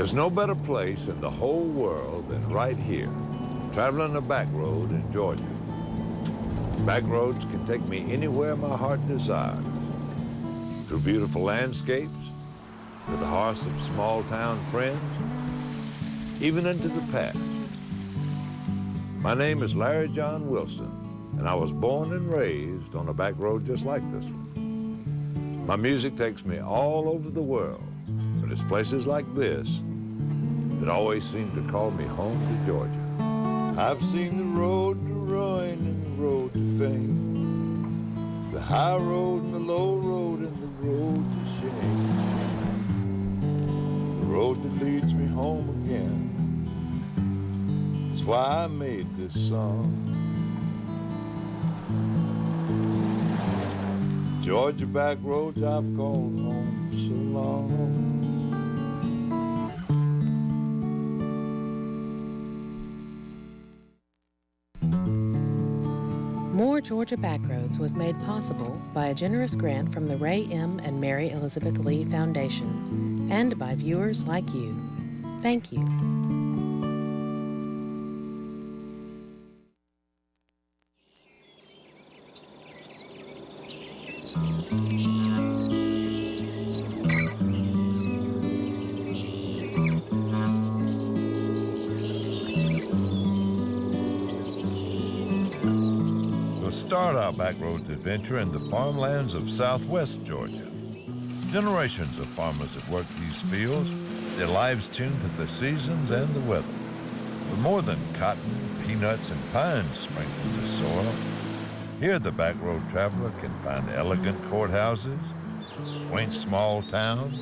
There's no better place in the whole world than right here, traveling a back road in Georgia. Back roads can take me anywhere my heart desires, through beautiful landscapes, to the hearts of small-town friends, even into the past. My name is Larry Jon Wilson, and I was born and raised on a back road just like this one. My music takes me all over the world, but it's places like this that always seem to call me home to Georgia. I've seen the road to ruin and the road to fame, the high road and the low road and the road to shame, the road that leads me home again. That's why I made this song. Georgia back roads I've called home so long. More Georgia Backroads was made possible by a generous grant from the Ray M. and Mary Elizabeth Lee Foundation and by viewers like you. Thank you. We'll start our backroads adventure in the farmlands of southwest Georgia. Generations of farmers have worked these fields, their lives tuned to the seasons and the weather. But more than cotton, peanuts, and pines sprinkle the soil, here the backroad traveler can find elegant courthouses, quaint small towns,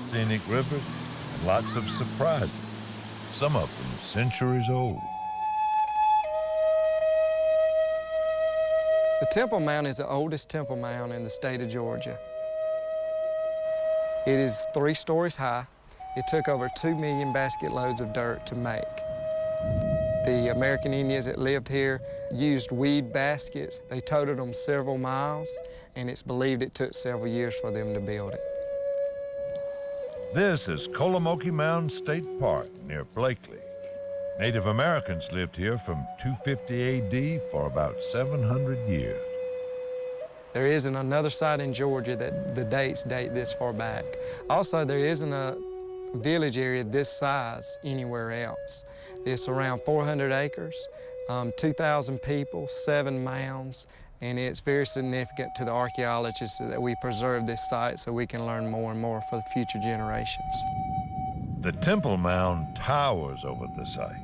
scenic rivers, and lots of surprises, some of them centuries old. The Temple Mound is the oldest temple mound in the state of Georgia. It is 3 stories high. It took over 2 million basket loads of dirt to make. The American Indians that lived here used weed baskets. They toted them several miles, and it's believed it took several years for them to build it. This is Kolomoki Mound State Park near Blakely. Native Americans lived here from 250 AD for about 700 years. There isn't another site in Georgia that the dates date this far back. Also, there isn't a village area this size anywhere else. It's around 400 acres, 2,000 people, 7 mounds, and it's very significant to the archaeologists that we preserve this site so we can learn more and more for the future generations. The Temple Mound towers over the site.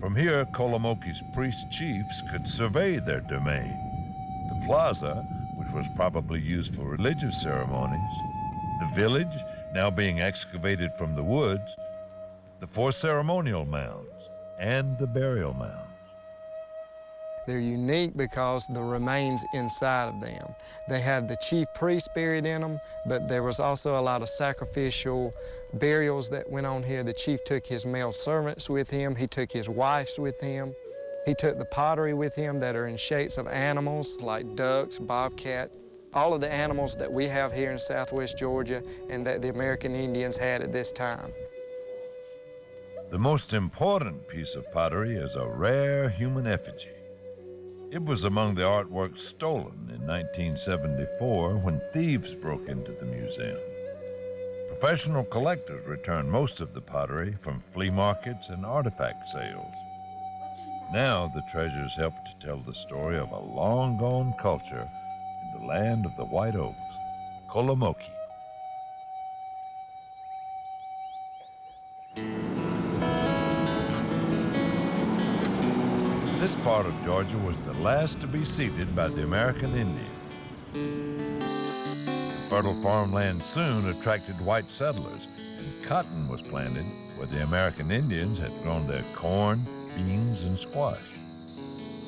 From here, Kolomoki's priest chiefs could survey their domain. The plaza, which was probably used for religious ceremonies, the village, now being excavated from the woods, the 4 ceremonial mounds, and the burial mounds. They're unique because the remains inside of them. They have the chief priest buried in them, but there was also a lot of sacrificial burials that went on here. The chief took his male servants with him. He took his wives with him. He took the pottery with him that are in shapes of animals like ducks, bobcat, all of the animals that we have here in southwest Georgia and that the American Indians had at this time. The most important piece of pottery is a rare human effigy. It was among the artwork stolen in 1974 when thieves broke into the museum. Professional collectors returned most of the pottery from flea markets and artifact sales. Now the treasures help to tell the story of a long-gone culture in the land of the white oaks, Kolomoki. This part of Georgia was the last to be seated by the American Indian. The fertile farmland soon attracted white settlers, and cotton was planted where the American Indians had grown their corn, beans, and squash.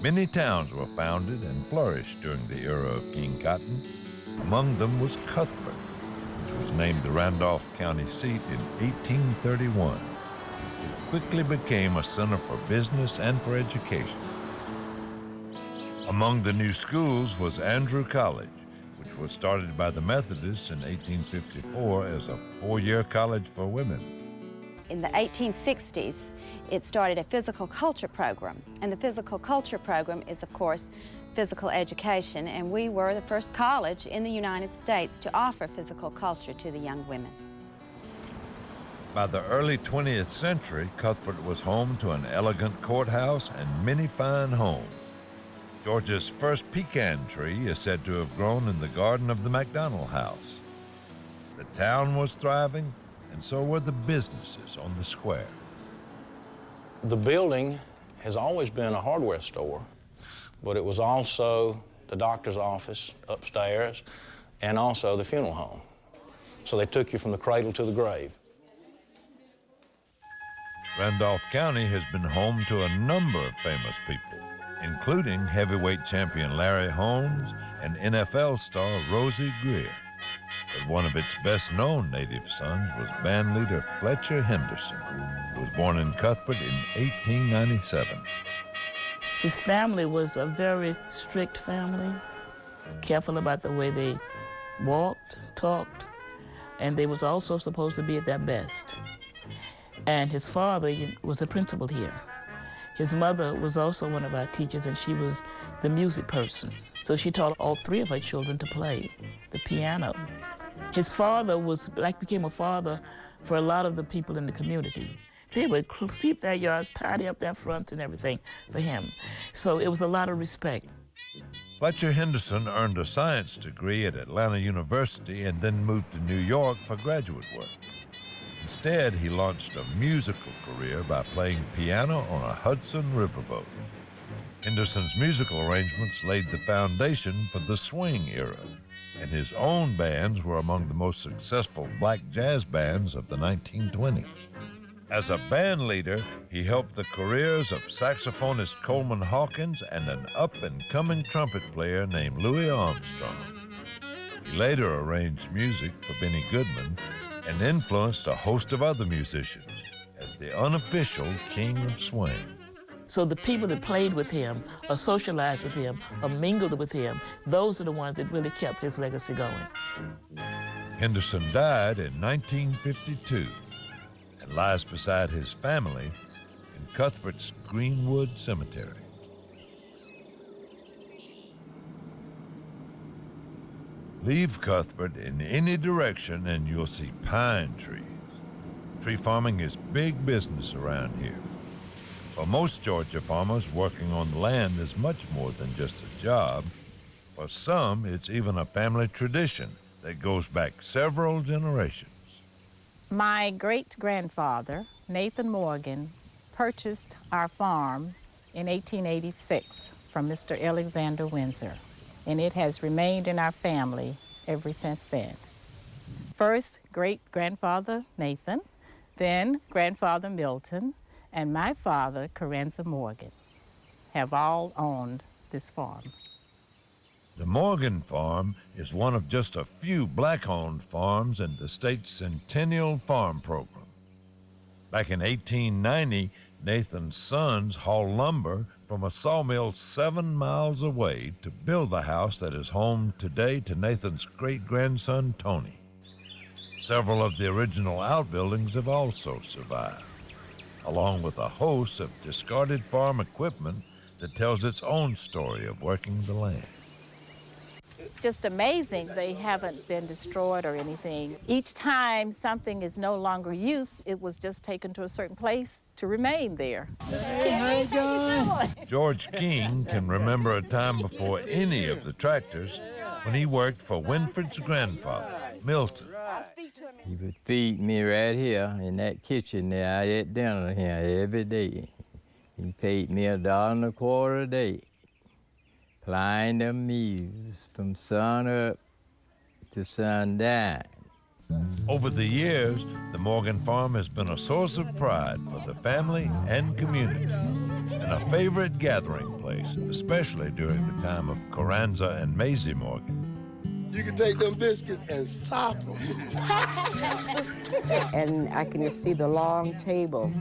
Many towns were founded and flourished during the era of King Cotton. Among them was Cuthbert, which was named the Randolph County seat in 1831. It quickly became a center for business and for education. Among the new schools was Andrew College, which was started by the Methodists in 1854 as a 4-year college for women. In the 1860s, it started a physical culture program, and the physical culture program is, of course, physical education, and we were the first college in the United States to offer physical culture to the young women. By the early 20th century, Cuthbert was home to an elegant courthouse and many fine homes. Georgia's first pecan tree is said to have grown in the garden of the McDonald House. The town was thriving, and so were the businesses on the square. The building has always been a hardware store, but it was also the doctor's office upstairs and also the funeral home. So they took you from the cradle to the grave. Randolph County has been home to a number of famous people, including heavyweight champion Larry Holmes and NFL star Rosie Greer. But one of its best-known native sons was bandleader Fletcher Henderson, who was born in Cuthbert in 1897. His family was a very strict family, careful about the way they walked, talked, and they was also supposed to be at their best. And his father was a principal here. His mother was also one of our teachers, and she was the music person. So she taught all three of her children to play the piano. His father became a father for a lot of the people in the community. They would sweep their yards, tidy up their fronts and everything for him. So it was a lot of respect. Fletcher Henderson earned a science degree at Atlanta University and then moved to New York for graduate work. Instead, he launched a musical career by playing piano on a Hudson riverboat. Henderson's musical arrangements laid the foundation for the swing era, and his own bands were among the most successful black jazz bands of the 1920s. As a band leader, he helped the careers of saxophonist Coleman Hawkins and an up-and-coming trumpet player named Louis Armstrong. He later arranged music for Benny Goodman and influenced a host of other musicians as the unofficial king of swing. So the people that played with him, or socialized with him, or mingled with him, those are the ones that really kept his legacy going. Henderson died in 1952 and lies beside his family in Cuthbert's Greenwood Cemetery. Leave Cuthbert in any direction and you'll see pine trees. Tree farming is big business around here. For most Georgia farmers, working on the land is much more than just a job. For some, it's even a family tradition that goes back several generations. My great-grandfather, Nathan Morgan, purchased our farm in 1886 from Mr. Alexander Windsor, and it has remained in our family ever since then. First, great-grandfather Nathan, then grandfather Milton, and my father, Carenza Morgan, have all owned this farm. The Morgan Farm is one of just a few black-owned farms in the state's Centennial Farm Program. Back in 1890, Nathan's sons hauled lumber from a sawmill 7 miles away to build the house that is home today to Nathan's great-grandson, Tony. Several of the original outbuildings have also survived, along with a host of discarded farm equipment that tells its own story of working the land. It's just amazing they haven't been destroyed or anything. Each time something is no longer used, it was just taken to a certain place to remain there. Hey, how you doing? George King can remember a time before any of the tractors when he worked for Winfred's grandfather, Milton. He would feed me right here in that kitchen there. I ate dinner here every day. He paid me $1.25 a day, plying the mills from sun up to sundown. Over the years, the Morgan Farm has been a source of pride for the family and community, and a favorite gathering place, especially during the time of Carenza and Maisie Morgan. You can take them biscuits and sop them. And I can just see the long table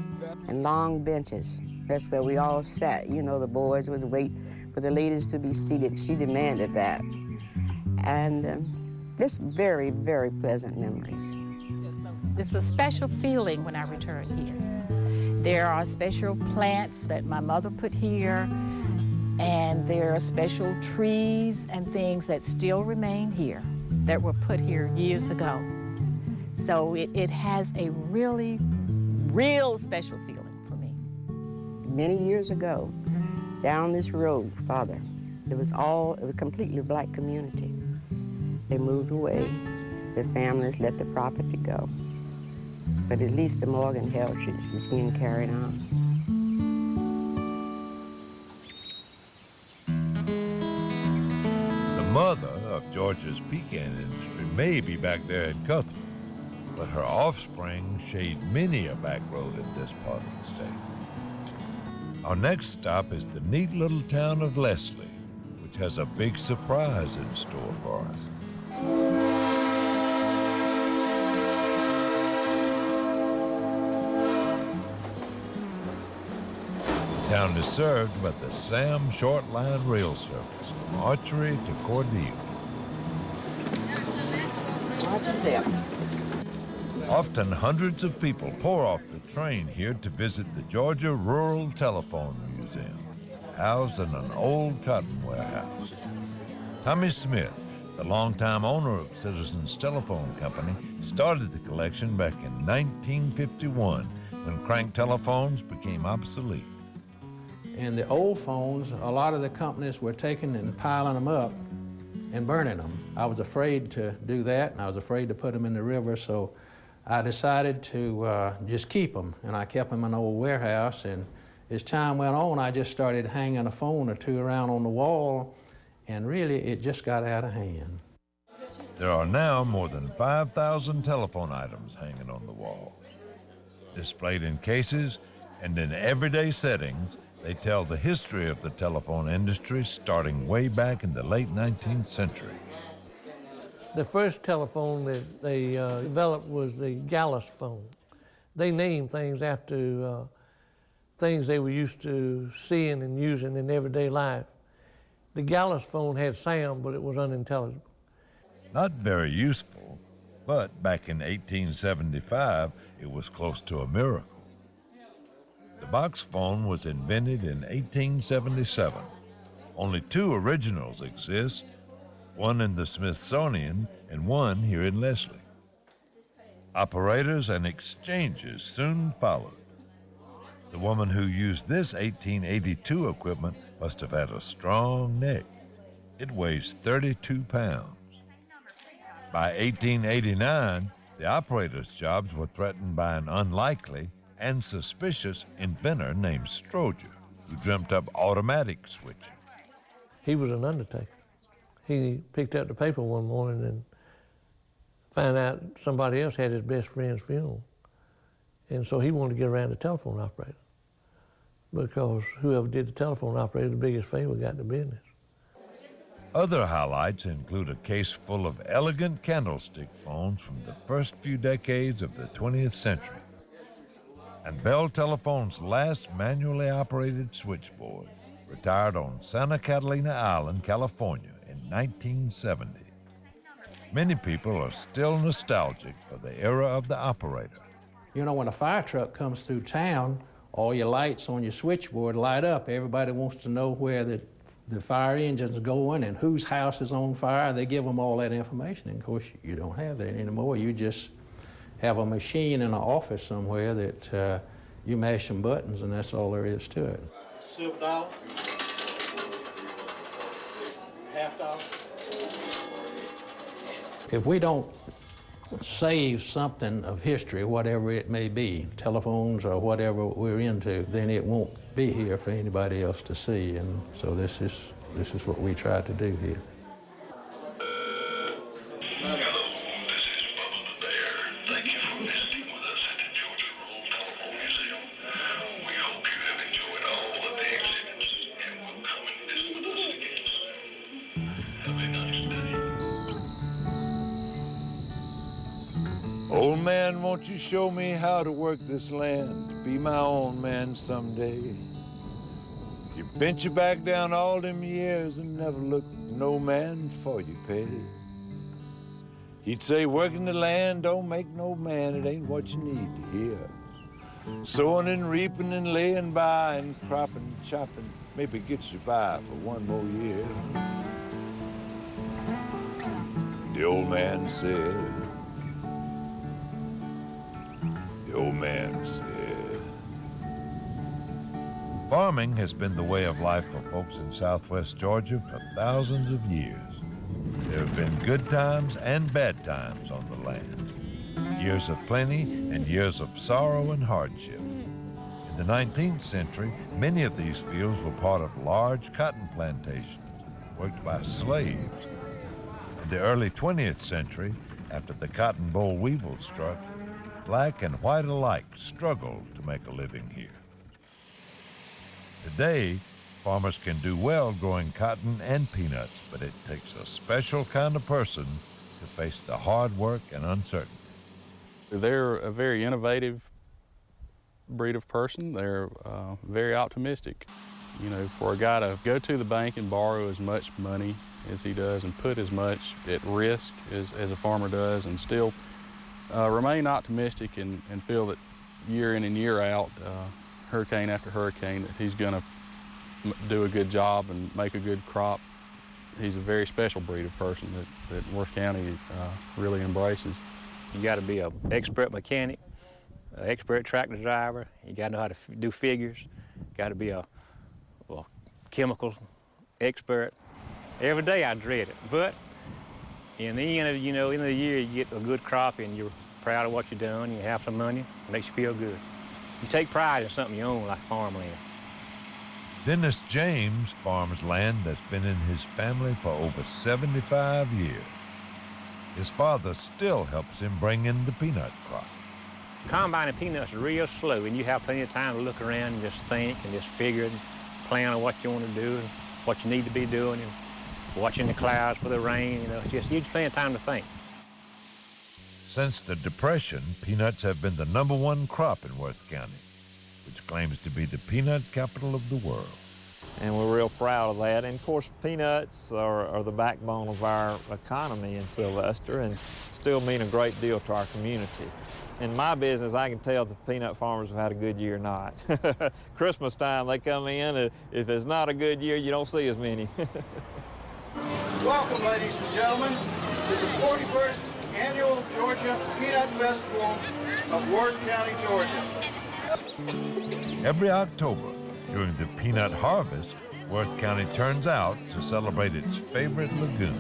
and long benches. That's where we all sat. You know, the boys would wait for the ladies to be seated. She demanded that. And just very, very pleasant memories. It's a special feeling when I return here. There are special plants that my mother put here, and there are special trees and things that still remain here that were put here years ago. So it has a really, real special feeling for me. Many years ago, down this road, Father, it was a completely black community. They moved away. The families let the property go. But at least the Morgan heritage is being carried on. The mother of Georgia's pecan industry may be back there in Cuthbert, but her offspring shade many a back road in this part of the state. Our next stop is the neat little town of Leslie, which has a big surprise in store for us. The town is served by the Sam Short Line Rail Service from Archery to Cordele. Watch your step. Often hundreds of people pour off the train here to visit the Georgia Rural Telephone Museum, housed in an old cotton warehouse. Tommy Smith, the longtime owner of Citizens Telephone Company, started the collection back in 1951 when crank telephones became obsolete. And the old phones, a lot of the companies were taking and piling them up and burning them. I was afraid to do that, and I was afraid to put them in the river, so I decided to just keep them, and I kept them in an old warehouse, and as time went on, I just started hanging a phone or two around on the wall, and really, it just got out of hand. There are now more than 5,000 telephone items hanging on the wall. Displayed in cases and in everyday settings, they tell the history of the telephone industry starting way back in the late 19th century. The first telephone that they developed was the Gallus phone. They named things after things they were used to seeing and using in everyday life. The Gallus phone had sound, but it was unintelligible. Not very useful, but back in 1875, it was close to a miracle. The box phone was invented in 1877. Only 2 originals exist, one in the Smithsonian and one here in Leslie. Operators and exchanges soon followed. The woman who used this 1882 equipment must have had a strong neck. It weighs 32 pounds. By 1889, the operator's jobs were threatened by an unlikely and suspicious inventor named Stroger, who dreamt up automatic switching. He was an undertaker. He picked up the paper one morning and found out somebody else had his best friend's funeral. And so he wanted to get around the telephone operator, because whoever did the telephone operator, the biggest favor got the business. Other highlights include a case full of elegant candlestick phones from the first few decades of the 20th century, and Bell Telephone's last manually operated switchboard, retired on Santa Catalina Island, California in 1970. Many people are still nostalgic for the era of the operator. You know, when a fire truck comes through town, all your lights on your switchboard light up. Everybody wants to know where the fire engine's going and whose house is on fire. They give them all that information. And of course, you don't have that anymore. You just have a machine in an office somewhere that you mash some buttons, and that's all there is to it. Silver dollar, $half. If we don't save something of history, whatever it may be, telephones or whatever we're into, then it won't be here for anybody else to see. And so this is what we try to do here. Old man, won't you show me how to work this land, be my own man someday? You bent your back down all them years and never looked no man for you pay. He'd say working the land don't make no man, it ain't what you need to hear. Sowing and reaping and laying by and cropping and chopping maybe gets you by for one more year. The old man said, farming has been the way of life for folks in southwest Georgia for thousands of years. There have been good times and bad times on the land, years of plenty and years of sorrow and hardship. In the 19th century, many of these fields were part of large cotton plantations worked by slaves. In the early 20th century, after the cotton boll weevil struck, black and white alike struggled to make a living here. Today, farmers can do well growing cotton and peanuts, but it takes a special kind of person to face the hard work and uncertainty. They're a very innovative breed of person. They're very optimistic. You know, for a guy to go to the bank and borrow as much money as he does and put as much at risk as a farmer does and still remain optimistic and feel that year in and year out, hurricane after hurricane, that he's going to do a good job and make a good crop. He's a very special breed of person that Worth County really embraces. You got to be an expert mechanic, an expert tractor driver. You got to know how to do figures. Got to be a chemical expert. Every day I dread it, but in the end of end of the year, you get a good crop and you're proud of what you're doing. You have some money, it makes you feel good. You take pride in something you own, like farmland. Dennis James farms land that's been in his family for over 75 years. His father still helps him bring in the peanut crop. Combining peanuts is real slow, and you have plenty of time to look around and just think and just figure and plan on what you want to do and what you need to be doing and watching the clouds for the rain. You know, it's just you just plenty of time to think. Since the Depression, peanuts have been the #1 crop in Worth County, which claims to be the peanut capital of the world. And we're real proud of that. And of course, peanuts are the backbone of our economy in Sylvester and still mean a great deal to our community. In my business, I can tell if the peanut farmers have had a good year or not. Christmas time, they come in. If it's not a good year, you don't see as many. Welcome, ladies and gentlemen, to the 41st Annual Georgia Peanut Festival of Worth County, Georgia. Every October, during the peanut harvest, Worth County turns out to celebrate its favorite lagoon.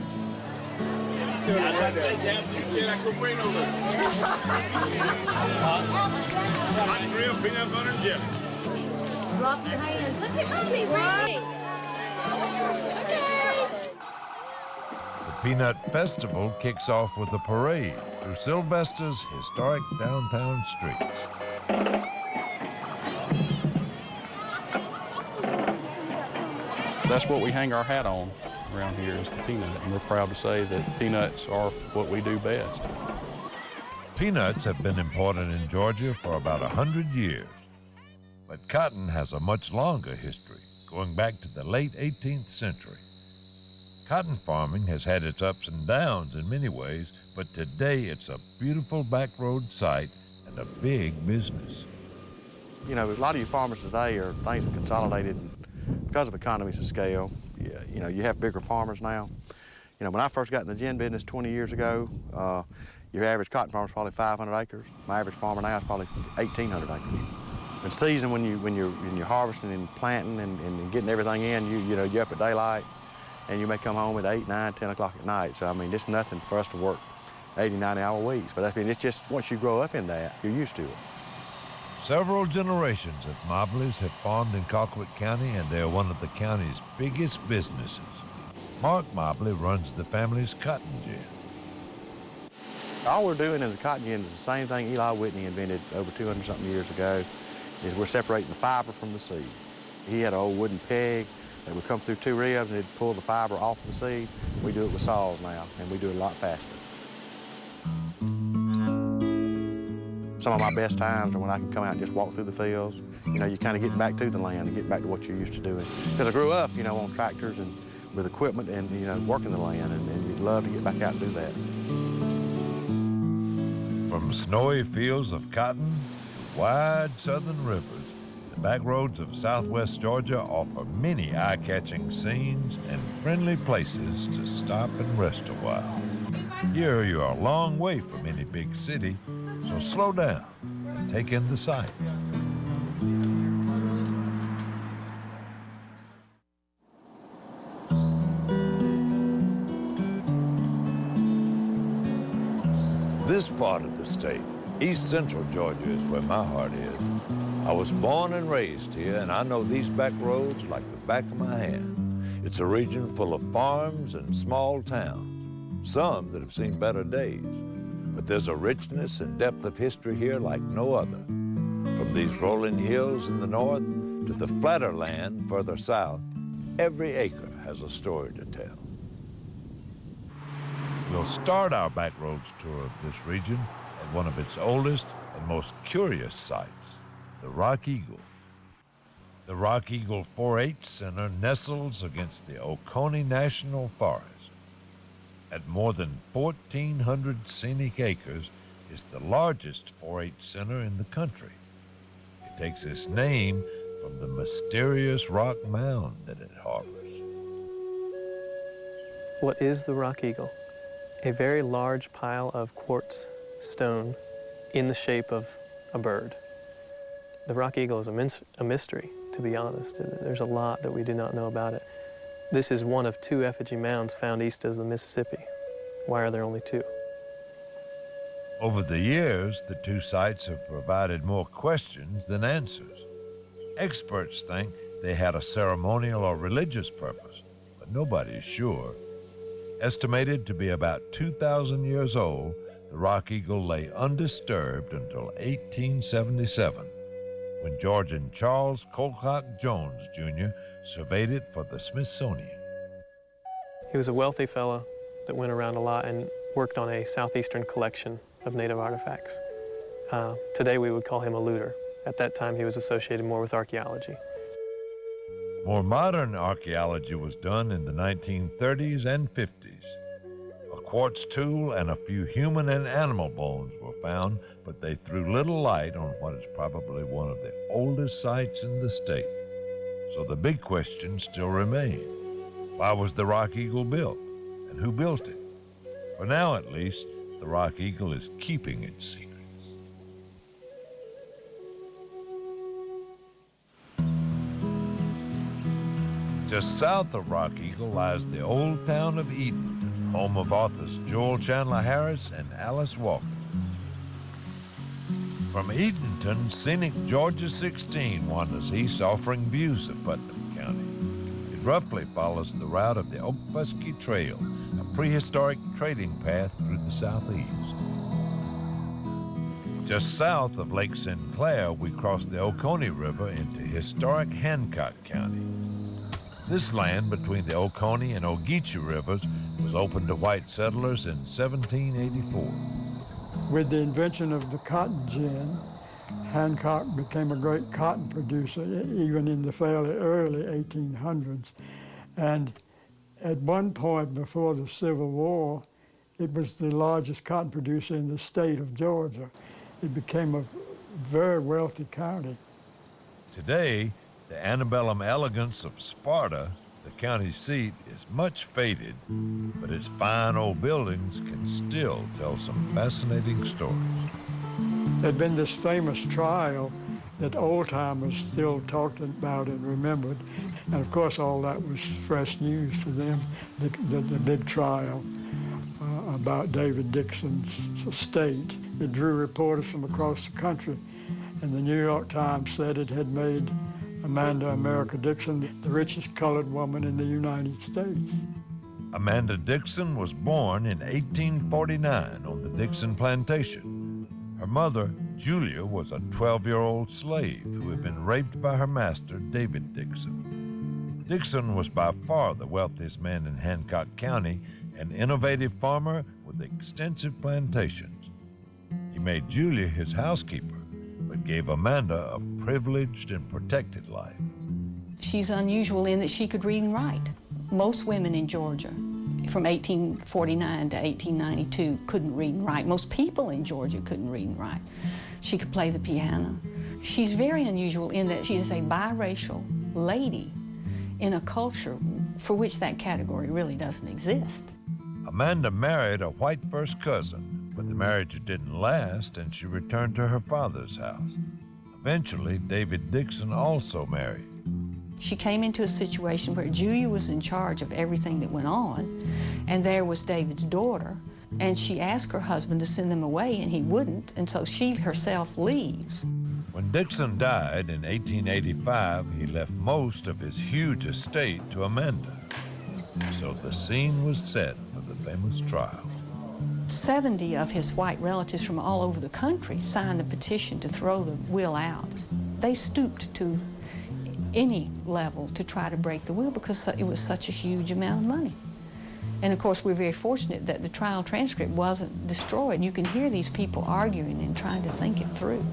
Hot grilled peanut butter and jelly. Drop your hands. The Peanut Festival kicks off with a parade through Sylvester's historic downtown streets. That's what we hang our hat on around here is the peanut, and we're proud to say that peanuts are what we do best. Peanuts have been imported in Georgia for about 100 years, but cotton has a much longer history, going back to the late 18th century. Cotton farming has had its ups and downs in many ways, but today it's a beautiful backroad site and a big business. You know, a lot of you farmers today are things are consolidated because of economies of scale. You know, you have bigger farmers now. You know, when I first got in the gin business 20 years ago, your average cotton farmer is probably 500 acres. My average farmer now is probably 1,800 acres. In season, when you're harvesting and planting and getting everything in, you know, you're up at daylight, and you may come home at 8, 9, 10 o'clock at night. So I mean, it's nothing for us to work 80, 90-hour weeks. But I mean, it's just once you grow up in that, you're used to it. Several generations of Mobleys have farmed in Colquitt County, and they're one of the county's biggest businesses. Mark Mobley runs the family's cotton gin. All we're doing in the cotton gin is the same thing Eli Whitney invented over 200-something years ago, is we're separating the fiber from the seed. He had an old wooden peg that would come through 2 ribs and it'd pull the fiber off the seed. We do it with saws now, and we do it a lot faster. Some of my best times are when I can come out and just walk through the fields. You know, you kind of get back to the land and get back to what you're used to doing. Because I grew up, you know, on tractors and with equipment and, you know, working the land, and you'd love to get back out and do that. From snowy fields of cotton to wide southern rivers, the backroads of southwest Georgia offer many eye-catching scenes and friendly places to stop and rest a while. Here you are a long way from any big city, so slow down and take in the sights. This part of the state, east central Georgia, is where my heart is. I was born and raised here, and I know these back roads like the back of my hand. It's a region full of farms and small towns, some that have seen better days. But there's a richness and depth of history here like no other. From these rolling hills in the north to the flatter land further south, every acre has a story to tell. We'll start our backroads tour of this region at one of its oldest and most curious sites, the Rock Eagle. The Rock Eagle 4-H Center nestles against the Oconee National Forest. At more than 1,400 scenic acres, it's the largest 4-H center in the country. It takes its name from the mysterious rock mound that it harbors. What is the Rock Eagle? A very large pile of quartz stone in the shape of a bird. The Rock Eagle is a mystery, to be honest. There's a lot that we do not know about it. This is one of 2 effigy mounds found east of the Mississippi. Why are there only 2? Over the years, the 2 sites have provided more questions than answers. Experts think they had a ceremonial or religious purpose, but nobody is sure. Estimated to be about 2,000 years old, the Rock Eagle lay undisturbed until 1877, when Georgian Charles Colcock Jones, Jr. surveyed it for the Smithsonian. He was a wealthy fellow that went around a lot and worked on a southeastern collection of native artifacts. Today we would call him a looter. At that time he was associated more with archaeology. More modern archaeology was done in the 1930s and 50s. A quartz tool and a few human and animal bones were found, but they threw little light on what is probably one of the oldest sites in the state. So the big questions still remain. Why was the Rock Eagle built, and who built it? For now, at least, the Rock Eagle is keeping its secret. Just south of Rock Eagle lies the old town of Edenton, home of authors Joel Chandler Harris and Alice Walker. From Edenton, scenic Georgia 16 wanders east, offering views of Putnam County. It roughly follows the route of the Okfuskee Trail, a prehistoric trading path through the southeast. Just south of Lake Sinclair, we cross the Oconee River into historic Hancock County. This land between the Oconee and Ogeechee rivers was opened to white settlers in 1784. With the invention of the cotton gin, Hancock became a great cotton producer, even in the fairly early 1800s. And at one point before the Civil War, it was the largest cotton producer in the state of Georgia. It became a very wealthy county. Today, the antebellum elegance of Sparta, the county seat, is much faded, but its fine old buildings can still tell some fascinating stories. There'd been this famous trial that old-timers still talked about and remembered, and of course all that was fresh news to them, the big trial about David Dixon's estate. It drew reporters from across the country, and the New York Times said it had made Amanda America Dixon the richest colored woman in the United States. Amanda Dixon was born in 1849 on the Dixon Plantation. Her mother, Julia, was a 12-year-old slave who had been raped by her master, David Dixon. Dixon was by far the wealthiest man in Hancock County, an innovative farmer with extensive plantations. He made Julia his housekeeper, but gave Amanda a privileged and protected life. She's unusual in that she could read and write. Most women in Georgia from 1849 to 1892 couldn't read and write. Most people in Georgia couldn't read and write. She could play the piano. She's very unusual in that she is a biracial lady in a culture for which that category really doesn't exist. Amanda married a white first cousin, but the marriage didn't last and she returned to her father's house. Eventually, David Dixon also married. She came into a situation where Julia was in charge of everything that went on, and there was David's daughter, and she asked her husband to send them away, and he wouldn't, and so she herself leaves. When Dixon died in 1885, he left most of his huge estate to Amanda. So the scene was set for the famous trial. 70 of his white relatives from all over the country signed the petition to throw the will out. They stooped to any level to try to break the will because it was such a huge amount of money. And of course, we're very fortunate that the trial transcript wasn't destroyed. You can hear these people arguing and trying to think it through.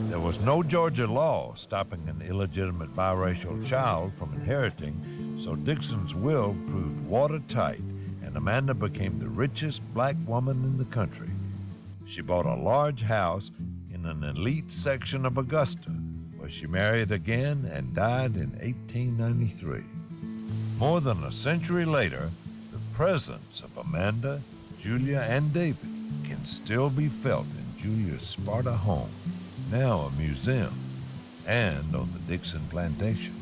There was no Georgia law stopping an illegitimate biracial child from inheriting, so Dixon's will proved watertight, and Amanda became the richest black woman in the country. She bought a large house in an elite section of Augusta, where she married again and died in 1893. More than a century later, the presence of Amanda, Julia, and David can still be felt in Julia's Sparta home, now a museum, and on the Dixon plantation.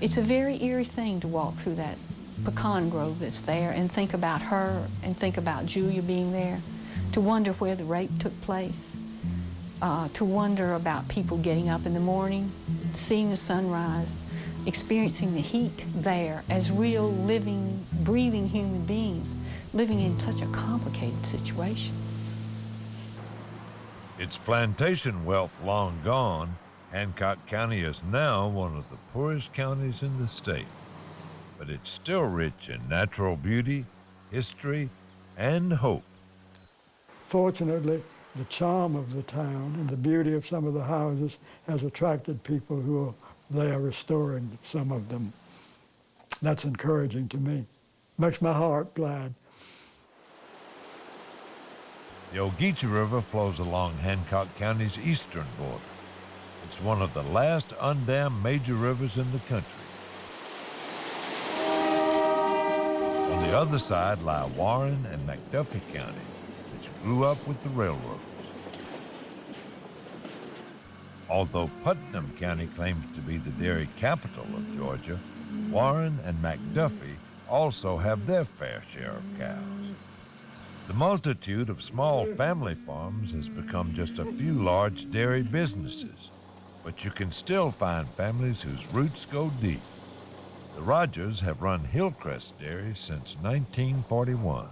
It's a very eerie thing to walk through that pecan grove that's there and think about her and think about Julia being there, to wonder where the rape took place, to wonder about people getting up in the morning, seeing the sunrise, experiencing the heat there as real, living, breathing human beings living in such a complicated situation. Its plantation wealth long gone, Hancock County is now one of the poorest counties in the state. But it's still rich in natural beauty, history, and hope. Fortunately, the charm of the town and the beauty of some of the houses has attracted people who they are restoring some of them. That's encouraging to me. Makes my heart glad. The Ogeechee River flows along Hancock County's eastern border. It's one of the last undammed major rivers in the country. On the other side lie Warren and McDuffie counties, which grew up with the railroads. Although Putnam County claims to be the dairy capital of Georgia, Warren and McDuffie also have their fair share of cows. The multitude of small family farms has become just a few large dairy businesses, but you can still find families whose roots go deep. The Rogers have run Hillcrest Dairy since 1941.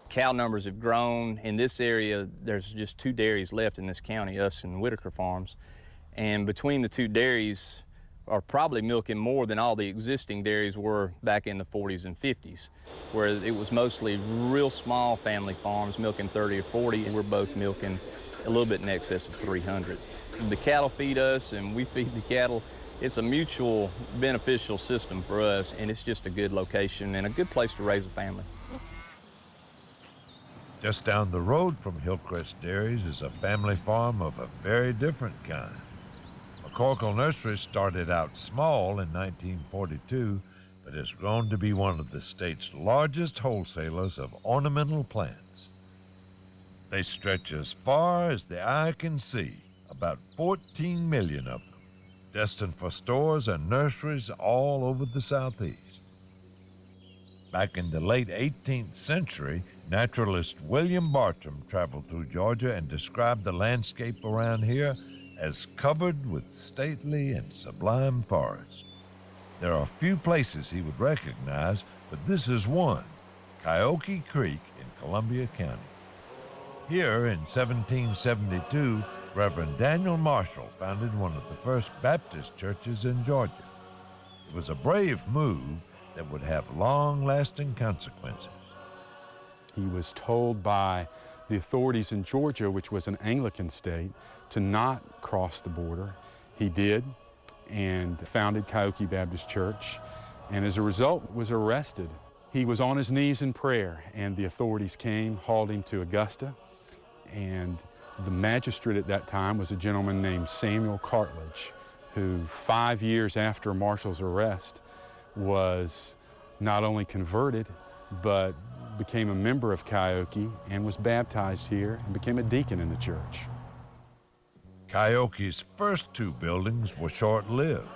Cow numbers have grown. In this area, there's just 2 dairies left in this county, us and Whitaker Farms. And between the 2 dairies are probably milking more than all the existing dairies were back in the 40s and 50s, where it was mostly real small family farms milking 30 or 40, and we're both milking a little bit in excess of 300. The cattle feed us and we feed the cattle. It's a mutual beneficial system for us, and it's just a good location and a good place to raise a family. Just down the road from Hillcrest Dairies is a family farm of a very different kind. McCorkle Nursery started out small in 1942, but has grown to be one of the state's largest wholesalers of ornamental plants. They stretch as far as the eye can see, about 14 million of them, destined for stores and nurseries all over the Southeast. Back in the late 18th century, naturalist William Bartram traveled through Georgia and described the landscape around here as covered with stately and sublime forests. There are few places he would recognize, but this is one, Coyote Creek in Columbia County. Here in 1772, Reverend Daniel Marshall founded one of the first Baptist churches in Georgia. It was a brave move that would have long-lasting consequences. He was told by the authorities in Georgia, which was an Anglican state, to not cross the border. He did, and founded Coyote Baptist Church, and as a result was arrested He was on his knees in prayer, and the authorities came, hauled him to Augusta, and the magistrate at that time was a gentleman named Samuel Cartledge, who 5 years after Marshall's arrest was not only converted, but became a member of Kyoke and was baptized here and became a deacon in the church. Kyoke's first two buildings were short-lived,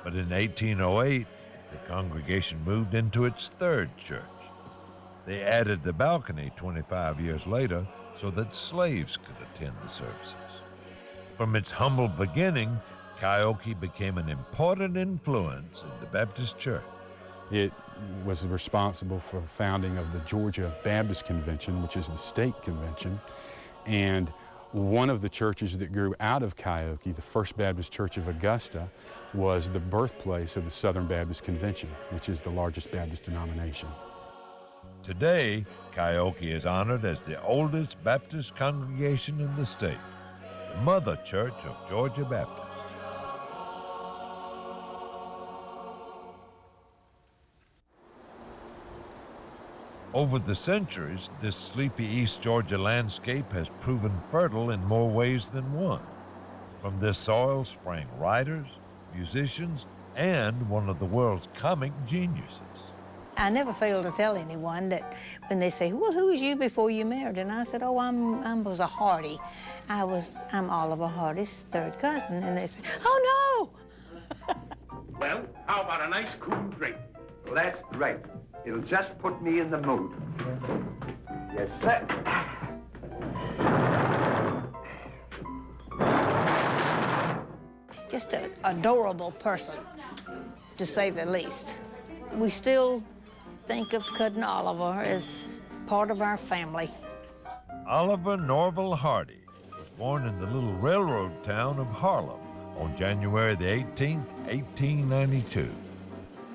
but in 1808, the congregation moved into its third church. They added the balcony 25 years later so that slaves could attend the services. From its humble beginning, Kyoke became an important influence in the Baptist church. It was responsible for the founding of the Georgia Baptist Convention, which is the state convention, and one of the churches that grew out of Kyoke, the First Baptist Church of Augusta, was the birthplace of the Southern Baptist Convention, which is the largest Baptist denomination. Today, Kyoke is honored as the oldest Baptist congregation in the state, the mother church of Georgia Baptist. Over the centuries, this sleepy East Georgia landscape has proven fertile in more ways than one. From this soil sprang writers, musicians, and one of the world's comic geniuses. I never fail to tell anyone that when they say, well, who was you before you married? And I said, oh, I was a Hardy. I'm Oliver Hardy's third cousin. And they say, oh, no! Well, how about a nice cool drink? Well, that's right. It'll just put me in the mood. Yes, sir. Just an adorable person, to say the least. We still think of Cousin Oliver as part of our family. Oliver Norval Hardy was born in the little railroad town of Harlem on January the 18th, 1892.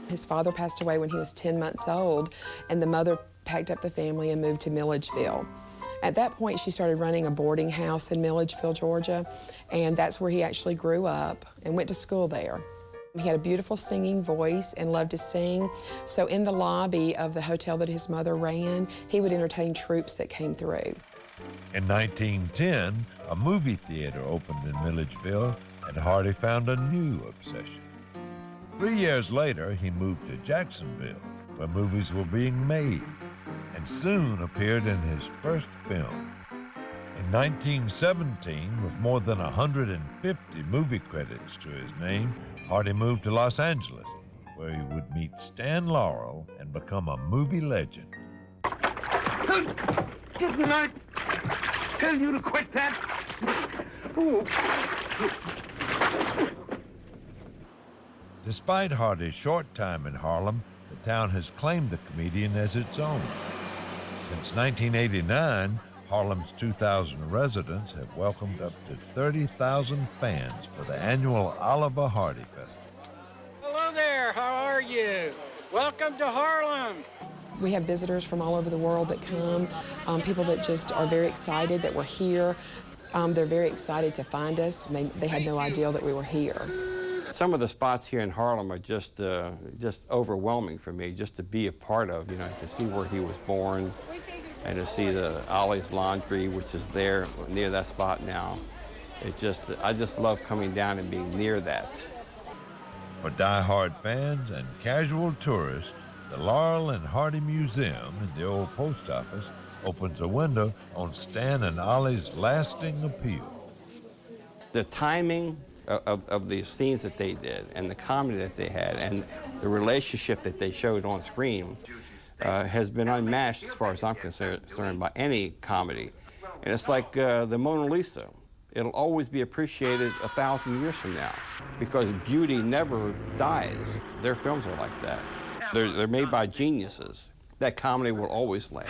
His father passed away when he was 10 months old, and the mother packed up the family and moved to Milledgeville. At that point, she started running a boarding house in Milledgeville, Georgia, and that's where he actually grew up and went to school there. He had a beautiful singing voice and loved to sing, so in the lobby of the hotel that his mother ran, he would entertain troops that came through. In 1910, a movie theater opened in Milledgeville, and Hardy found a new obsession. 3 years later, he moved to Jacksonville, where movies were being made, and soon appeared in his first film. In 1917, with more than 150 movie credits to his name, Hardy moved to Los Angeles, where he would meet Stan Laurel and become a movie legend. Didn't I tell you to quit that? Ooh. Despite Hardy's short time in Harlem, the town has claimed the comedian as its own. Since 1989, Harlem's 2,000 residents have welcomed up to 30,000 fans for the annual Oliver Hardy Festival. Hello there, how are you? Welcome to Harlem. We have visitors from all over the world that come, people that just are very excited that we're here. They're very excited to find us. They had no idea that we were here. Some of the spots here in Harlem are just overwhelming for me, just to be a part of, to see where he was born and to see the Ollie's Laundry, which is there near that spot now. I just love coming down and being near that. For die-hard fans and casual tourists, the Laurel and Hardy Museum in the old post office opens a window on Stan and Ollie's lasting appeal. The timing of the scenes that they did and the comedy that they had and the relationship that they showed on screen has been unmatched as far as I'm concerned by any comedy. And it's like the Mona Lisa. It'll always be appreciated 1,000 years from now because beauty never dies. Their films are like that. They're made by geniuses. That comedy will always last.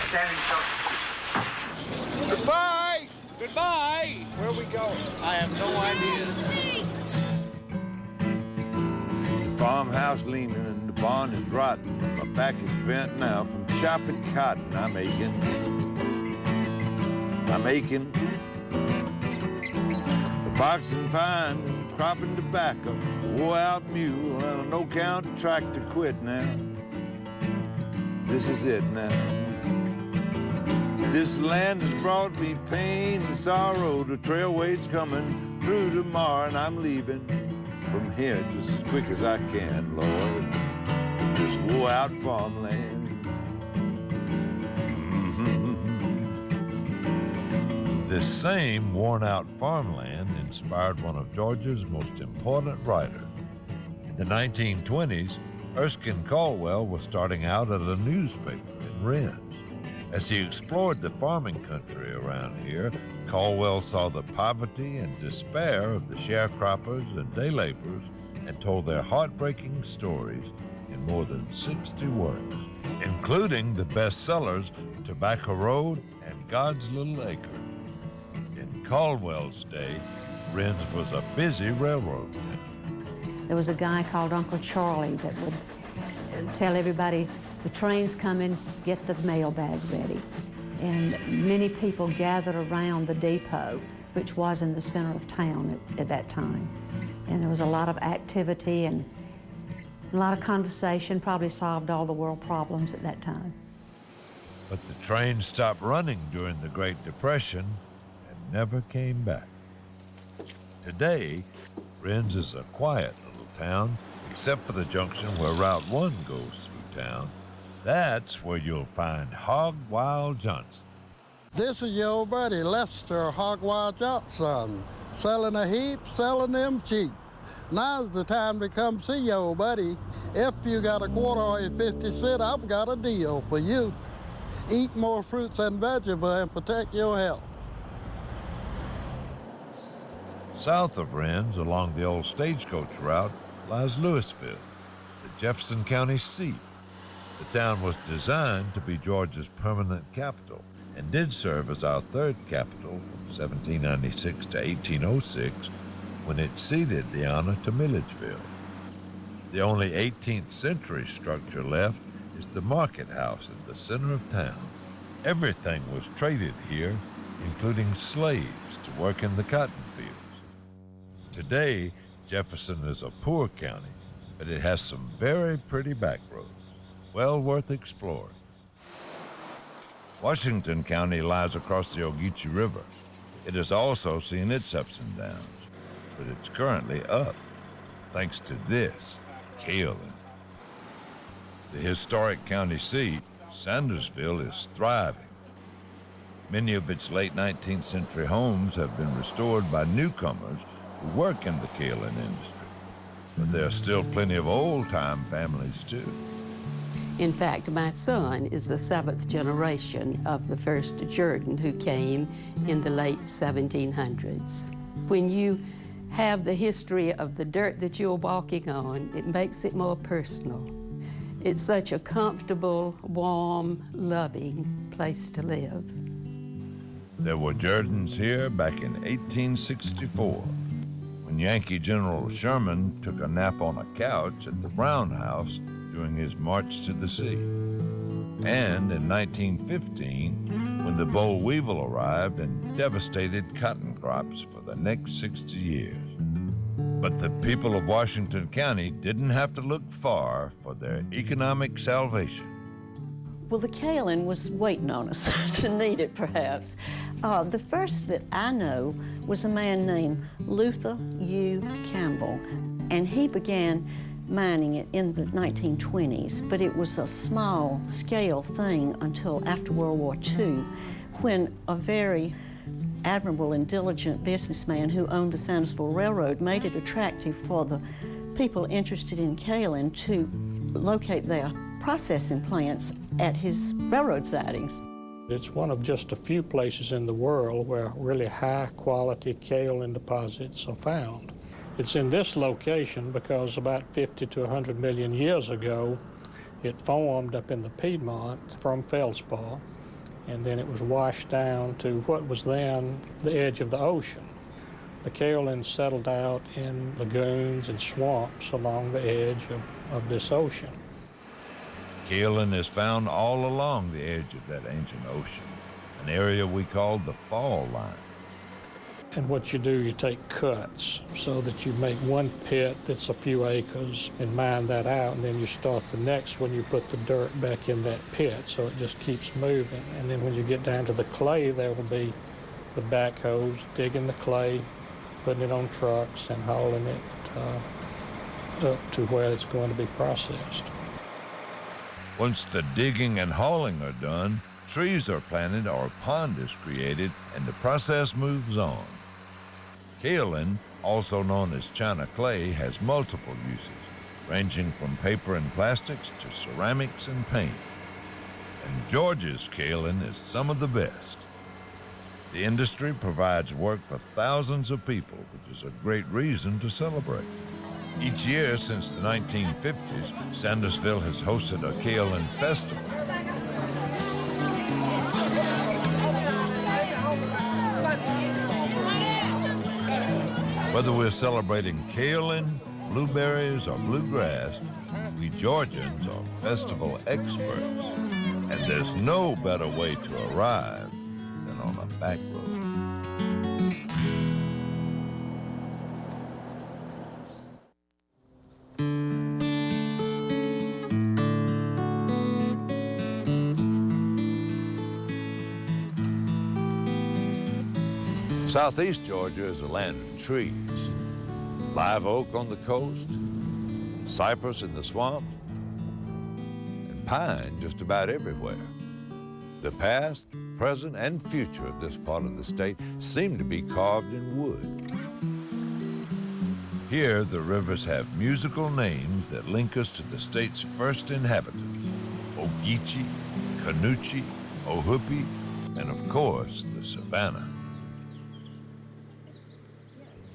Goodbye! Goodbye! Where are we going? I have no idea. The farmhouse leaning and the barn is rotten. My back is bent now from chopping cotton. I'm aching. The boxing pine, cropping tobacco, wore out mule, and a no-count tractor quit now. This is it now. This land has brought me pain and sorrow. The trailway's coming through tomorrow, and I'm leaving from here just as quick as I can, Lord. This wore-out farmland. This same worn-out farmland inspired one of Georgia's most important writers. In the 1920s, Erskine Caldwell was starting out at a newspaper in Rennes. As he explored the farming country around here, Caldwell saw the poverty and despair of the sharecroppers and day laborers and told their heartbreaking stories in more than 60 works, including the bestsellers Tobacco Road and God's Little Acre. In Caldwell's day, Rennes was a busy railroad town. There was a guy called Uncle Charlie that would tell everybody, the train's coming, get the mailbag ready. And many people gathered around the depot, which was in the center of town at that time. And there was a lot of activity and a lot of conversation, probably solved all the world problems at that time. But the train stopped running during the Great Depression and never came back. Today, Rennes is a quiet little town, except for the junction where Route 1 goes through town. That's where you'll find Hog Wild Johnson. This is your old buddy, Lester Hog Wild Johnson, selling a heap, selling them cheap. Now's the time to come see your old buddy. If you got a quarter or a 50 cent, I've got a deal for you. Eat more fruits and vegetables and protect your health. South of Rennes, along the old stagecoach route, lies Louisville, the Jefferson County seat. The town was designed to be Georgia's permanent capital and did serve as our third capital from 1796 to 1806, when it ceded the honor to Milledgeville. The only 18th century structure left is the market house in the center of town. Everything was traded here, including slaves to work in the cotton fields. Today, Jefferson is a poor county, but it has some very pretty back roads, well worth exploring. Washington County lies across the Ogeechee River. It has also seen its ups and downs, but it's currently up, thanks to this, kaolin. The historic county seat, Sandersville, is thriving. Many of its late 19th century homes have been restored by newcomers who work in the kaolin industry, but there are still plenty of old-time families, too. In fact, my son is the 7th generation of the first Jordan who came in the late 1700s. When you have the history of the dirt that you're walking on, it makes it more personal. It's such a comfortable, warm, loving place to live. There were Jordans here back in 1864, when Yankee General Sherman took a nap on a couch at the Brown House during his march to the sea. And in 1915, when the boll weevil arrived and devastated cotton crops for the next 60 years. But the people of Washington County didn't have to look far for their economic salvation. Well, the kaolin was waiting on us to need it, perhaps. The first that I know was a man named Luther U. Campbell, and he began mining it in the 1920s, but it was a small-scale thing until after World War II, when a very admirable and diligent businessman who owned the Sandersville Railroad made it attractive for the people interested in kaolin to locate their processing plants at his railroad sidings. It's one of just a few places in the world where really high-quality kaolin deposits are found. It's in this location because about 50 to 100 million years ago, it formed up in the Piedmont from feldspar, and then it was washed down to what was then the edge of the ocean. The kaolin settled out in lagoons and swamps along the edge of this ocean. Kaolin is found all along the edge of that ancient ocean, an area we call the fall line. And what you do, you take cuts so that you make one pit that's a few acres and mine that out, and then you start the next one, you put the dirt back in that pit, so it just keeps moving. And then when you get down to the clay, there will be the backhoes digging the clay, putting it on trucks and hauling it up to where it's going to be processed. Once the digging and hauling are done, trees are planted or a pond is created and the process moves on. Kaolin, also known as China clay, has multiple uses, ranging from paper and plastics to ceramics and paint. And Georgia's kaolin is some of the best. The industry provides work for thousands of people, which is a great reason to celebrate. Each year since the 1950s, Sandersville has hosted a kaolin festival. Whether we're celebrating kaolin, blueberries, or bluegrass, we Georgians are festival experts. And there's no better way to arrive than on a back road. Southeast Georgia is a land of trees. Live oak on the coast, cypress in the swamps, and pine just about everywhere. The past, present, and future of this part of the state seem to be carved in wood. Here, the rivers have musical names that link us to the state's first inhabitants: Ogeechee, Canoochee, Ohoopee, and of course, the Savannah.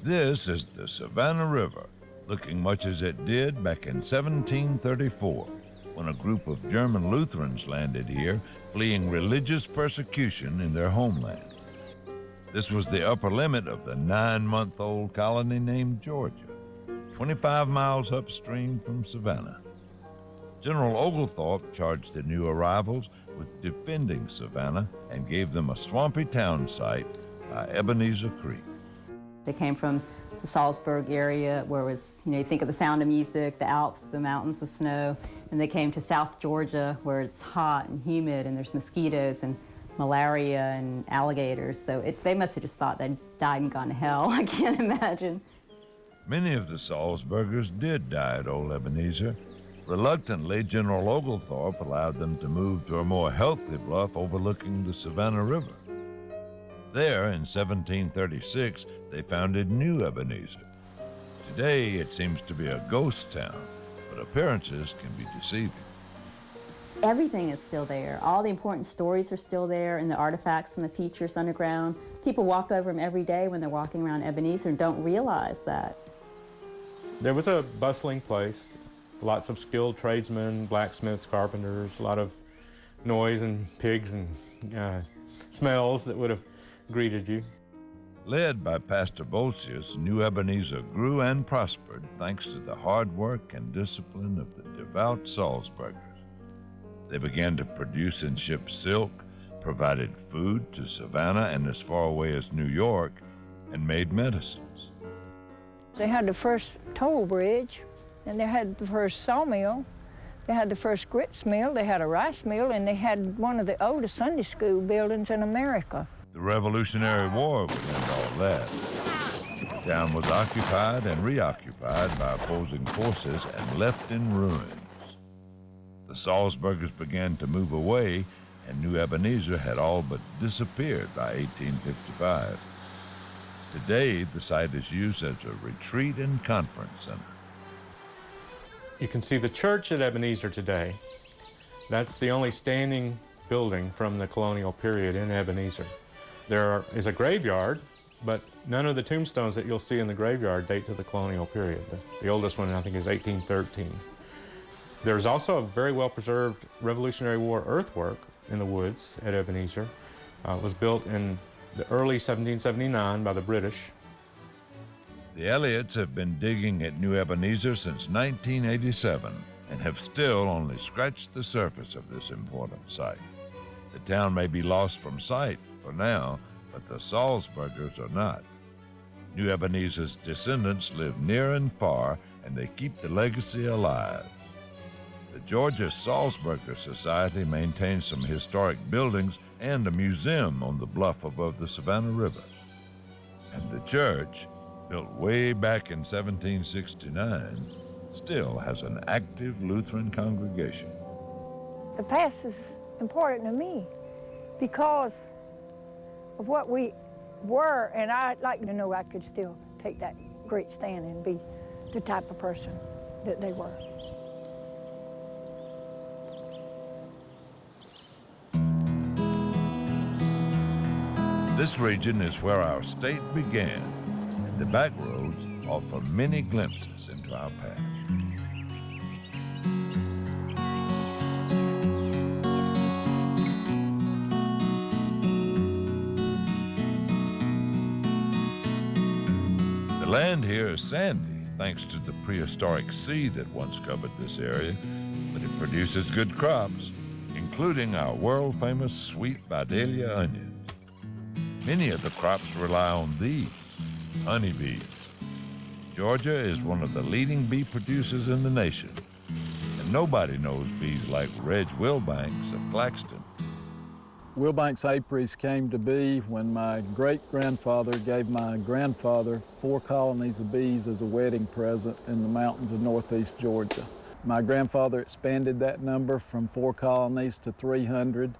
This is the Savannah River, looking much as it did back in 1734, when a group of German Lutherans landed here, fleeing religious persecution in their homeland. This was the upper limit of the 9-month-old colony named Georgia, 25 miles upstream from Savannah. General Oglethorpe charged the new arrivals with defending Savannah and gave them a swampy town site by Ebenezer Creek. They came from the Salzburg area where it was, you think of the sound of music, the Alps, the mountains, the snow, and they came to South Georgia where it's hot and humid and there's mosquitoes and malaria and alligators. So they must have just thought they'd died and gone to hell. I can't imagine. Many of the Salzburgers did die at Old Ebenezer. Reluctantly, General Oglethorpe allowed them to move to a more healthy bluff overlooking the Savannah River. There, in 1736, they founded New Ebenezer. Today, it seems to be a ghost town, but appearances can be deceiving. Everything is still there. All the important stories are still there, and the artifacts and the features underground. People walk over them every day when they're walking around Ebenezer and don't realize that. There was a bustling place, lots of skilled tradesmen, blacksmiths, carpenters, a lot of noise and pigs and smells that would have greeted you. Led by Pastor Bolsius, New Ebenezer grew and prospered thanks to the hard work and discipline of the devout Salzburgers. They began to produce and ship silk, provided food to Savannah and as far away as New York, and made medicines. They had the first toll bridge, and they had the first sawmill, they had the first grits mill, they had a rice mill, and they had one of the oldest Sunday school buildings in America. The Revolutionary War would end all that. The town was occupied and reoccupied by opposing forces and left in ruins. The Salzburgers began to move away, and New Ebenezer had all but disappeared by 1855. Today, the site is used as a retreat and conference center. You can see the church at Ebenezer today. That's the only standing building from the colonial period in Ebenezer. There is a graveyard, but none of the tombstones that you'll see in the graveyard date to the colonial period. The oldest one, I think, is 1813. There's also a very well-preserved Revolutionary War earthwork in the woods at Ebenezer. It was built in the early 1779 by the British. The Elliots have been digging at New Ebenezer since 1987 and have still only scratched the surface of this important site. The town may be lost from sight for now, but the Salzburgers are not. New Ebenezer's descendants live near and far, and they keep the legacy alive. The Georgia Salzburger Society maintains some historic buildings and a museum on the bluff above the Savannah River. And the church, built way back in 1769, still has an active Lutheran congregation. The past is important to me because of what we were, and I'd like to know I could still take that great stand and be the type of person that they were. This region is where our state began, and the backroads offer many glimpses into our past. The land here is sandy, thanks to the prehistoric sea that once covered this area, but it produces good crops, including our world-famous sweet Vidalia onions. Many of the crops rely on these, honeybees. Georgia is one of the leading bee producers in the nation, and nobody knows bees like Reg Wilbanks of Claxton. Wilbanks apiaries came to be when my great-grandfather gave my grandfather 4 colonies of bees as a wedding present in the mountains of northeast Georgia. My grandfather expanded that number from 4 colonies to 300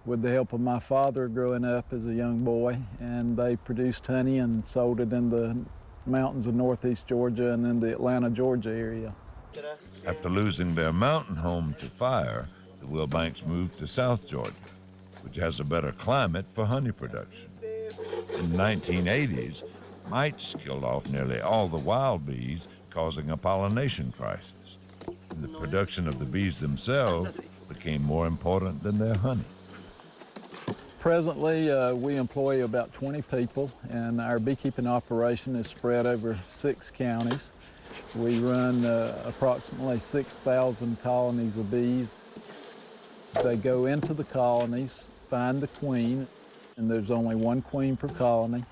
with the help of my father growing up as a young boy, and they produced honey and sold it in the mountains of northeast Georgia and in the Atlanta, Georgia area. After losing their mountain home to fire, the Wilbanks moved to South Georgia, which has a better climate for honey production. In the 1980s, mites killed off nearly all the wild bees, causing a pollination crisis. And the production of the bees themselves became more important than their honey. Presently, we employ about 20 people, and our beekeeping operation is spread over 6 counties. We run approximately 6,000 colonies of bees. They go into the colonies, find the queen, and there's only 1 queen per colony.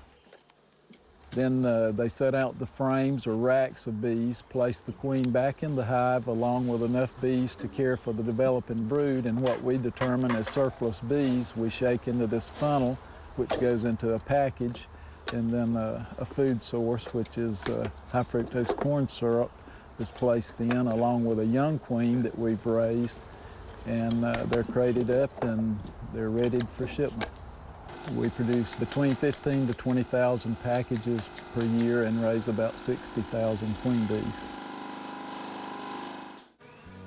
Then they set out the frames or racks of bees, place the queen back in the hive along with enough bees to care for the developing brood, and what we determine as surplus bees we shake into this funnel, which goes into a package, and then a food source, which is high fructose corn syrup, is placed in along with a young queen that we've raised, and they're crated up and they're ready for shipment. We produce between 15 to 20,000 packages per year and raise about 60,000 queen bees.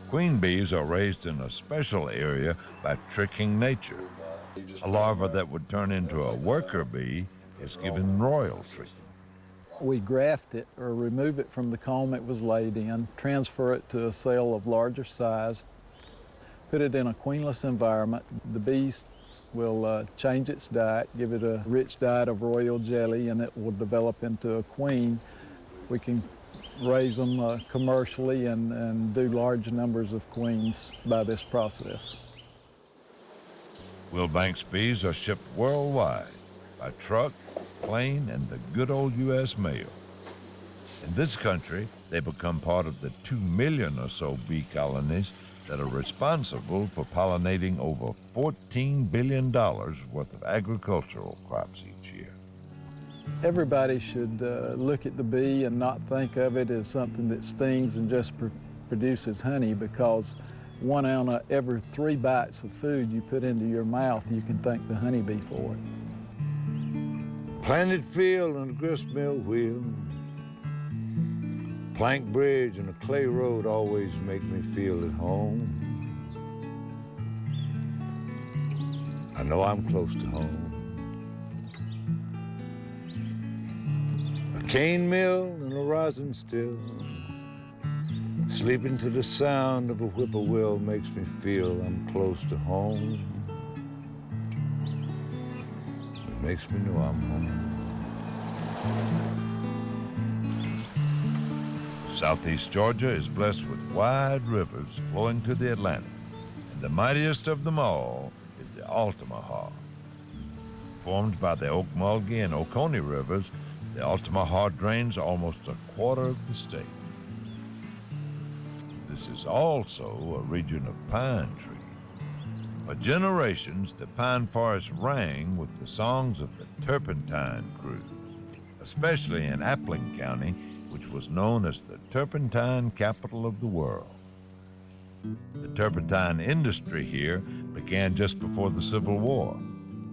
Queen bees are raised in a special area by tricking nature. A larva that would turn into a worker bee is given royal treatment. We graft it or remove it from the comb it was laid in, transfer it to a cell of larger size, put it in a queenless environment. The bees will change its diet, give it a rich diet of royal jelly, and it will develop into a queen. We can raise them commercially and do large numbers of queens by this process. Wilbanks bees are shipped worldwide by truck, plane, and the good old U.S. mail. In this country, they become part of the 2 million or so bee colonies that are responsible for pollinating over $14 billion worth of agricultural crops each year. Everybody should look at the bee and not think of it as something that stings and just produces honey, because 1 out of every 3 bites of food you put into your mouth, you can thank the honeybee for it. Planted field and a grist mill wheel, plank bridge and a clay road always make me feel at home. I know I'm close to home. A cane mill and a rosin still, sleeping to the sound of a whippoorwill makes me feel I'm close to home. It makes me know I'm home. Southeast Georgia is blessed with wide rivers flowing to the Atlantic, and the mightiest of them all is the Altamaha. Formed by the Ocmulgee and Oconee rivers, The Altamaha drains almost a quarter of the state. This is also a region of pine trees. For generations, the pine forest rang with the songs of the Turpentine Crews, especially in Appling County, which was known as the turpentine capital of the world. The turpentine industry here began just before the Civil War.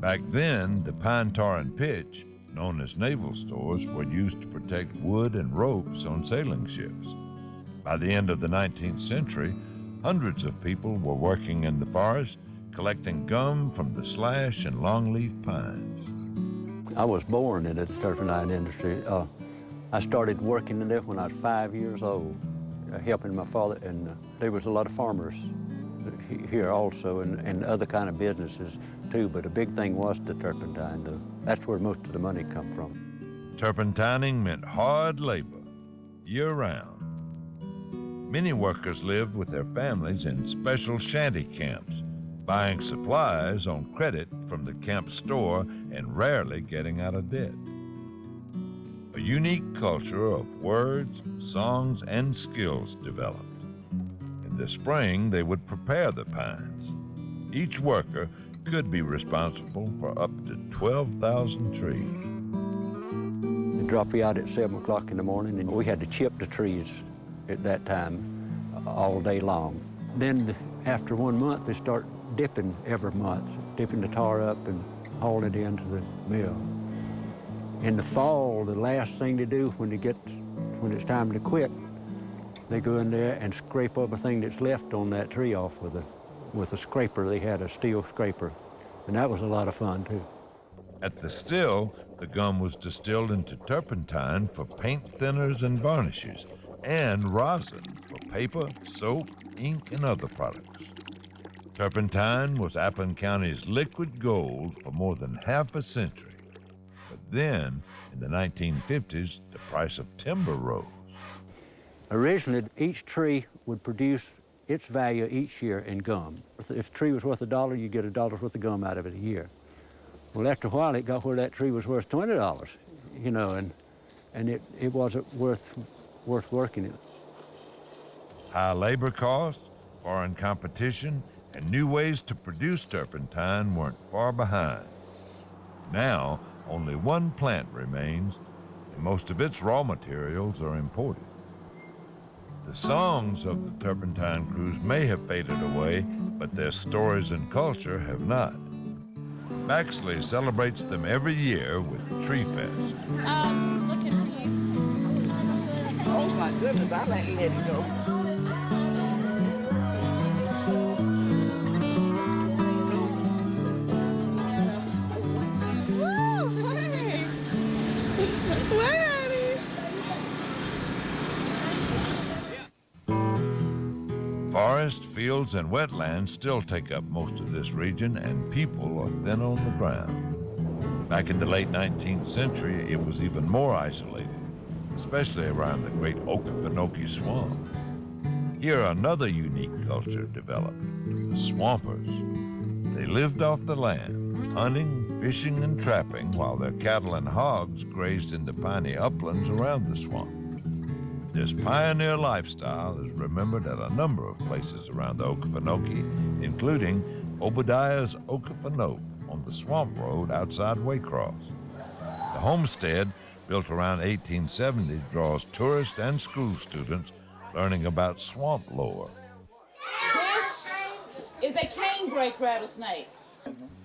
Back then, the pine tar and pitch, known as naval stores, were used to protect wood and ropes on sailing ships. By the end of the 19th century, hundreds of people were working in the forest, collecting gum from the slash and longleaf pines. I was born in the turpentine industry. I started working in it when I was 5 years old, helping my father, and there was a lot of farmers here also, and other kind of businesses too, but the big thing was the turpentine. That's where most of the money come from. Turpentining meant hard labor, year-round. Many workers lived with their families in special shanty camps, buying supplies on credit from the camp store and rarely getting out of debt. A unique culture of words, songs, and skills developed. In the spring, they would prepare the pines. Each worker could be responsible for up to 12,000 trees. They drop you out at 7 o'clock in the morning, and we had to chip the trees at that time all day long. Then after 1 month, they start dipping every month, dipping the tar up and hauling it into the mill. In the fall, the last thing to do when it's time to quit, they go in there and scrape everything that's left on that tree off with a scraper. They had a steel scraper, and that was a lot of fun too. At the still, the gum was distilled into turpentine for paint thinners and varnishes, and rosin for paper, soap, ink, and other products. Turpentine was Appling County's liquid gold for more than half a century. But then, in the 1950s, the price of timber rose. Originally, each tree would produce its value each year in gum. If a tree was worth $1, you get $1 worth of gum out of it a year. Well, after a while, it got where that tree was worth $20, you know, and it wasn't worth working it. High labor costs, foreign competition, and new ways to produce turpentine weren't far behind. Now, only one plant remains, and most of its raw materials are imported. The songs of the turpentine crews may have faded away, but their stories and culture have not. Baxley celebrates them every year with Tree Fest. Look at you. Oh my goodness, I let it go. Forest, fields, and wetlands still take up most of this region, and people are thin on the ground. Back in the late 19th century, it was even more isolated, especially around the great Okefenokee Swamp. Here, another unique culture developed, the swampers. They lived off the land, hunting, fishing, and trapping, while their cattle and hogs grazed in the piney uplands around the swamp. This pioneer lifestyle is remembered at a number of places around the Okefenokee, including Obadiah's Okefenoke on the Swamp Road outside Waycross. The homestead, built around 1870, draws tourists and school students learning about swamp lore. This is a canebrake rattlesnake.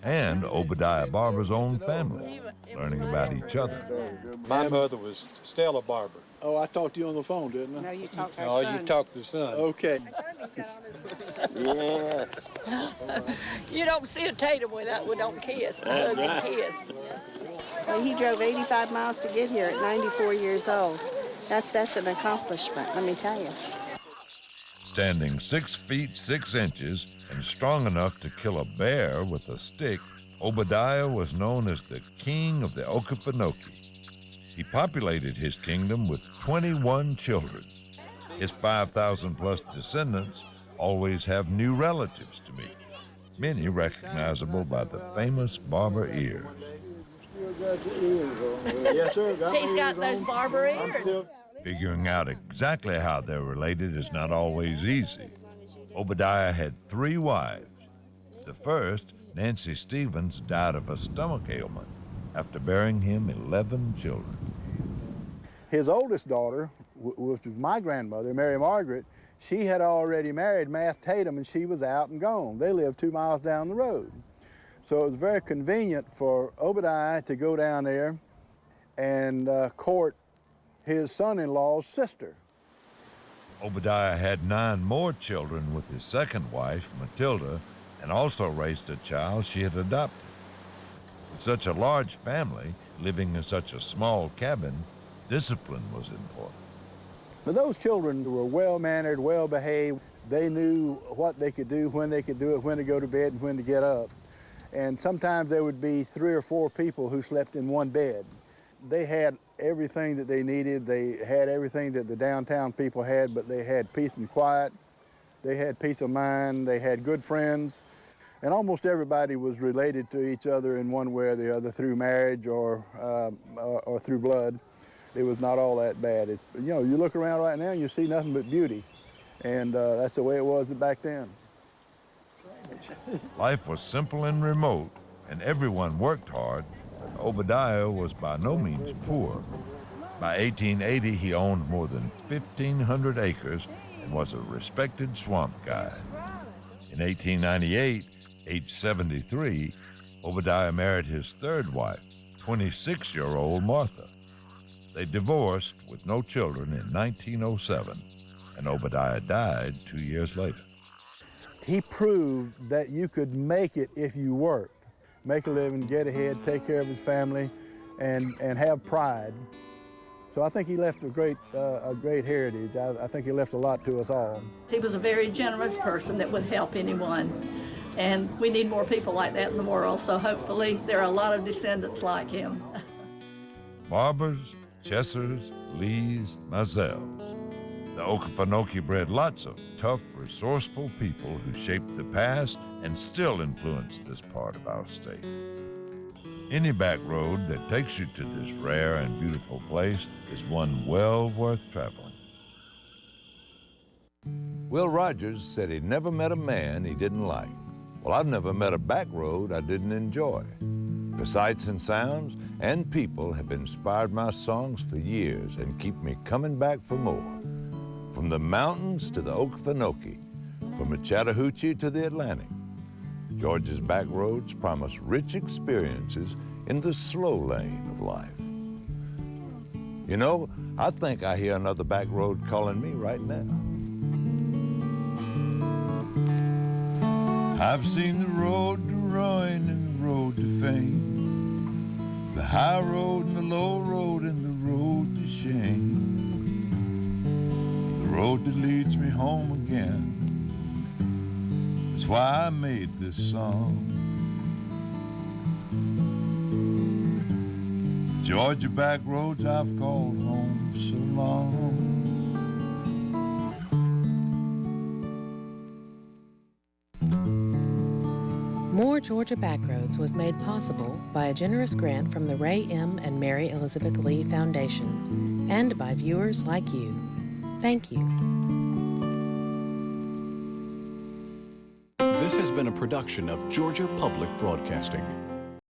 And Obadiah Barber's own family, learning about each other. My mother was Stella Barber. Oh, I talked to you on the phone, didn't I? No, you talked to her Oh, son. you talked to the son. Okay. Yeah. You don't see a Tatum we don't kiss. That's right. Kiss. Well, he drove 85 miles to get here at 94 years old. That's an accomplishment, let me tell you. Standing 6 feet 6 inches and strong enough to kill a bear with a stick, Obadiah was known as the king of the Okefenokee. He populated his kingdom with 21 children. His 5,000 plus descendants always have new relatives to meet, many recognizable by the famous barber ear. got your ears on. Yes, sir. He's got those barber ears. Figuring out exactly how they're related is not always easy. Obadiah had 3 wives. The first, Nancy Stevens, died of a stomach ailment after bearing him 11 children. His oldest daughter, which was my grandmother, Mary Margaret, she had already married Math Tatum, and she was out and gone. They lived 2 miles down the road. So it was very convenient for Obadiah to go down there and court his son-in-law's sister. Obadiah had 9 more children with his second wife, Matilda, and also raised a child she had adopted. With such a large family, living in such a small cabin, discipline was important. But those children were well-mannered, well-behaved. They knew what they could do, when they could do it, when to go to bed and when to get up. And sometimes there would be 3 or 4 people who slept in one bed. They had everything that they needed. They had everything that the downtown people had, but they had peace and quiet. They had peace of mind. They had good friends. And almost everybody was related to each other in one way or the other through marriage or through blood. It was not all that bad. You know, you look around right now and you see nothing but beauty. And that's the way it was back then. Life was simple and remote, and everyone worked hard, but Obadiah was by no means poor. By 1880, he owned more than 1,500 acres and was a respected swamp guide. In 1898, age 73, Obadiah married his 3rd wife, 26-year-old Martha. They divorced with no children in 1907, and Obadiah died 2 years later. He proved that you could make it if you worked. Make a living, get ahead, take care of his family, and have pride. So I think he left a great heritage. I think he left a lot to us all. He was a very generous person that would help anyone. And we need more people like that in the world, so hopefully there are a lot of descendants like him. Barbers, Chessers, Lees, Mizelles. The Okefenokee bred lots of tough, resourceful people who shaped the past and still influence this part of our state. Any back road that takes you to this rare and beautiful place is one well worth traveling. Will Rogers said he never met a man he didn't like. Well, I've never met a back road I didn't enjoy. The sights and sounds and people have inspired my songs for years and keep me coming back for more. From the mountains to the Okefenokee, from the Chattahoochee to the Atlantic, Georgia's back roads promise rich experiences in the slow lane of life. You know, I think I hear another back road calling me right now. I've seen the road to ruin and the road to fame, the high road and the low road and the road to shame. The road that leads me home again. That's why I made this song. The Georgia back roads I've called home so long. More Georgia Backroads was made possible by a generous grant from the Ray M. and Mary Elizabeth Lee Foundation and by viewers like you. Thank you. This has been a production of Georgia Public Broadcasting.